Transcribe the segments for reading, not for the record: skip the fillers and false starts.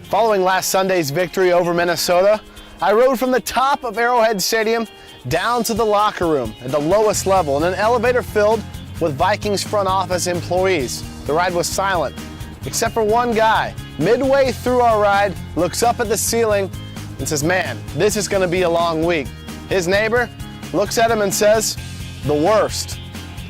Following last Sunday's victory over Minnesota, I rode from the top of Arrowhead Stadium down to the locker room at the lowest level in an elevator filled with Vikings front office employees. The ride was silent, except for one guy. Midway through our ride, looks up at the ceiling and says, "Man, this is going to be a long week." His neighbor looks at him and says, "The worst."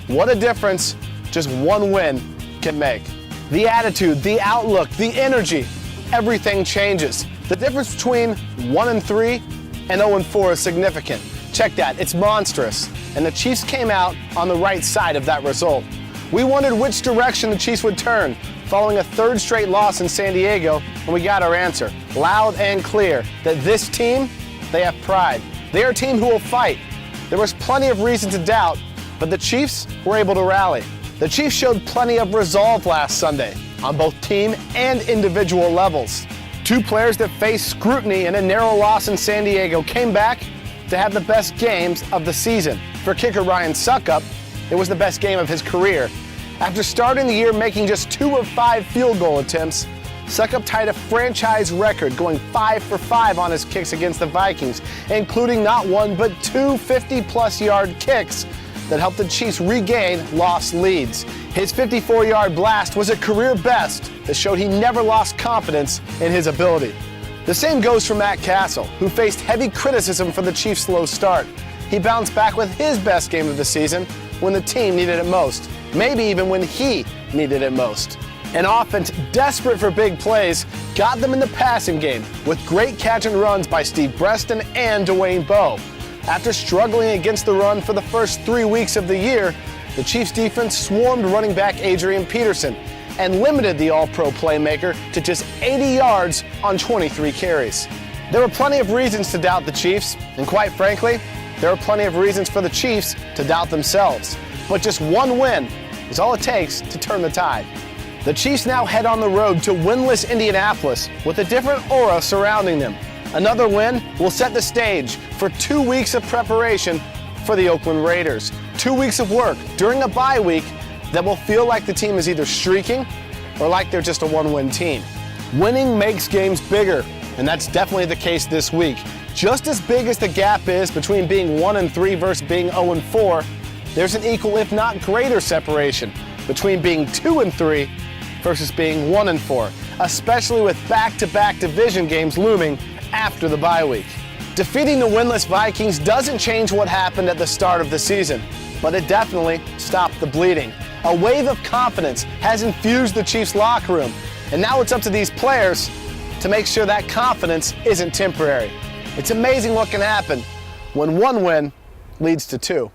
What a difference just one win can make. The attitude, the outlook, the energy, everything changes. The difference between 1-3 and 0-4 is significant. Check that, it's monstrous. And the Chiefs came out on the right side of that result. We wondered which direction the Chiefs would turn following a third straight loss in San Diego, and we got our answer, loud and clear, that this team, they have pride. They are a team who will fight. There was plenty of reason to doubt, but the Chiefs were able to rally. The Chiefs showed plenty of resolve last Sunday on both team and individual levels. Two players that faced scrutiny in a narrow loss in San Diego came back to have the best games of the season. For kicker Ryan Succop, it was the best game of his career. After starting the year making just 2 of 5 field goal attempts, Succop tied a franchise record, going 5 for 5 on his kicks against the Vikings, including not one but 2 50-plus yard kicks that helped the Chiefs regain lost leads. His 54-yard blast was a career best that showed he never lost confidence in his ability. The same goes for Matt Castle, who faced heavy criticism for the Chiefs' slow start. He bounced back with his best game of the season when the team needed it most, maybe even when he needed it most. An offense desperate for big plays got them in the passing game with great catch and runs by Steve Breaston and Dwayne Bowe. After struggling against the run for the first 3 weeks of the year, the Chiefs defense swarmed running back Adrian Peterson and limited the All-Pro playmaker to just 80 yards on 23 carries. There were plenty of reasons to doubt the Chiefs, and quite frankly, there were plenty of reasons for the Chiefs to doubt themselves. But just one win is all it takes to turn the tide. The Chiefs now head on the road to winless Indianapolis with a different aura surrounding them. Another win will set the stage for 2 weeks of preparation for the Oakland Raiders. 2 weeks of work during a bye week that will feel like the team is either streaking or like they're just a one-win team. Winning makes games bigger, and that's definitely the case this week. Just as big as the gap is between being 1-3 versus being 0-4, there's an equal if not greater separation between being 2-3 versus being 1-4, especially with back-to-back division games looming after the bye week. Defeating the winless Vikings doesn't change what happened at the start of the season, but it definitely stopped the bleeding. A wave of confidence has infused the Chiefs' locker room, and now it's up to these players to make sure that confidence isn't temporary. It's amazing what can happen when one win leads to two.